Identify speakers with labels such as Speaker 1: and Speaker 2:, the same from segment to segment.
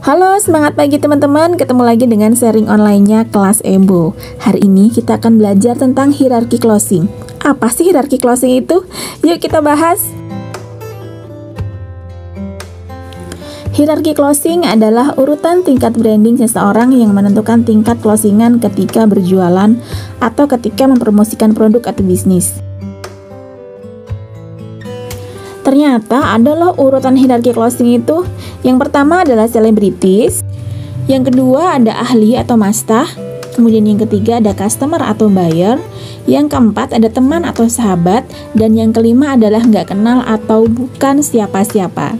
Speaker 1: Halo, semangat pagi teman-teman. Ketemu lagi dengan sharing online-nya kelas Embo. Hari ini kita akan belajar tentang hierarki closing. Apa sih hierarki closing itu? Yuk kita bahas. Hierarki closing adalah urutan tingkat branding seseorang yang menentukan tingkat closingan ketika berjualan atau ketika mempromosikan produk atau bisnis. Ternyata adalah urutan hierarki closing itu. Yang pertama adalah selebritis, yang kedua ada ahli atau mastah, kemudian yang ketiga ada customer atau buyer, yang keempat ada teman atau sahabat, dan yang kelima adalah nggak kenal atau bukan siapa-siapa.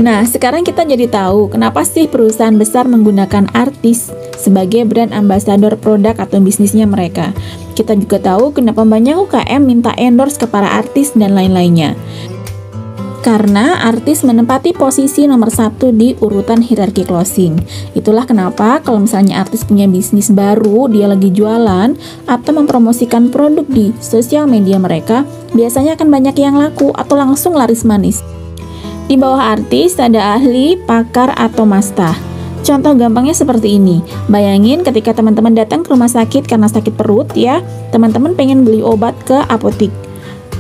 Speaker 1: Nah, sekarang kita jadi tahu kenapa sih perusahaan besar menggunakan artis sebagai brand ambassador produk atau bisnisnya mereka. Kita juga tahu kenapa banyak UKM minta endorse ke para artis dan lain-lainnya. Karena artis menempati posisi nomor 1 di urutan hierarki closing. Itulah kenapa kalau misalnya artis punya bisnis baru, dia lagi jualan atau mempromosikan produk di sosial media mereka, biasanya akan banyak yang laku atau langsung laris manis. Di bawah artis ada ahli, pakar, atau mastah. Contoh gampangnya seperti ini. Bayangin ketika teman-teman datang ke rumah sakit karena sakit perut ya, teman-teman pengen beli obat ke apotik.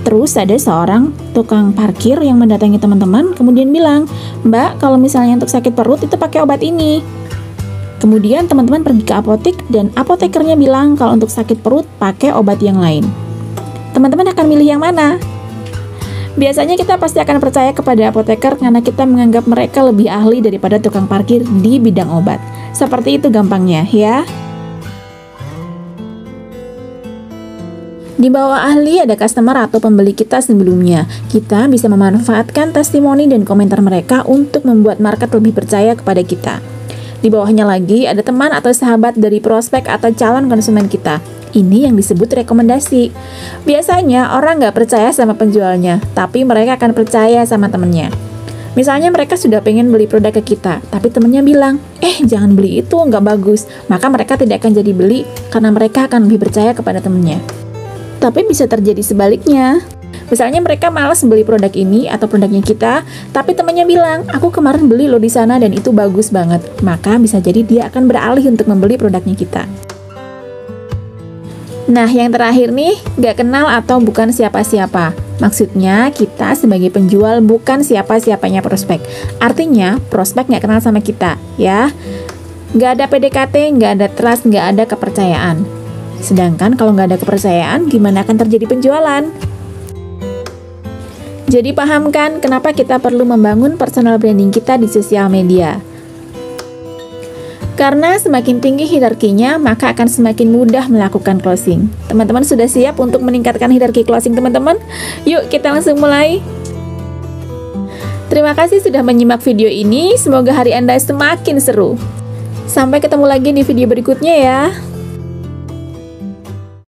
Speaker 1: Terus ada seorang tukang parkir yang mendatangi teman-teman, kemudian bilang, "Mbak, kalau misalnya untuk sakit perut itu pakai obat ini." Kemudian teman-teman pergi ke apotik dan apotekernya bilang kalau untuk sakit perut pakai obat yang lain. Teman-teman akan milih yang mana? Biasanya kita pasti akan percaya kepada apoteker karena kita menganggap mereka lebih ahli daripada tukang parkir di bidang obat. Seperti itu gampangnya, ya. Di bawah ahli ada customer atau pembeli kita sebelumnya. Kita bisa memanfaatkan testimoni dan komentar mereka untuk membuat market lebih percaya kepada kita. Di bawahnya lagi ada teman atau sahabat dari prospek atau calon konsumen kita. Ini yang disebut rekomendasi. Biasanya orang nggak percaya sama penjualnya, tapi mereka akan percaya sama temennya. Misalnya mereka sudah pengen beli produk ke kita, tapi temennya bilang, jangan beli itu, nggak bagus. Maka mereka tidak akan jadi beli, karena mereka akan lebih percaya kepada temennya. Tapi bisa terjadi sebaliknya. Misalnya mereka malas beli produk ini atau produknya kita, tapi temannya bilang, aku kemarin beli loh di sana dan itu bagus banget. Maka bisa jadi dia akan beralih untuk membeli produknya kita. Nah, yang terakhir nih, nggak kenal atau bukan siapa-siapa. Maksudnya, kita sebagai penjual bukan siapa-siapanya prospek. Artinya, prospek nggak kenal sama kita, ya. Nggak ada PDKT, nggak ada trust, nggak ada kepercayaan. Sedangkan kalau nggak ada kepercayaan, gimana akan terjadi penjualan? Jadi paham kan kenapa kita perlu membangun personal branding kita di sosial media? Karena semakin tinggi hierarkinya, maka akan semakin mudah melakukan closing. Teman-teman sudah siap untuk meningkatkan hierarki closing teman-teman? Yuk kita langsung mulai. Terima kasih sudah menyimak video ini, semoga hari Anda semakin seru. Sampai ketemu lagi di video berikutnya ya.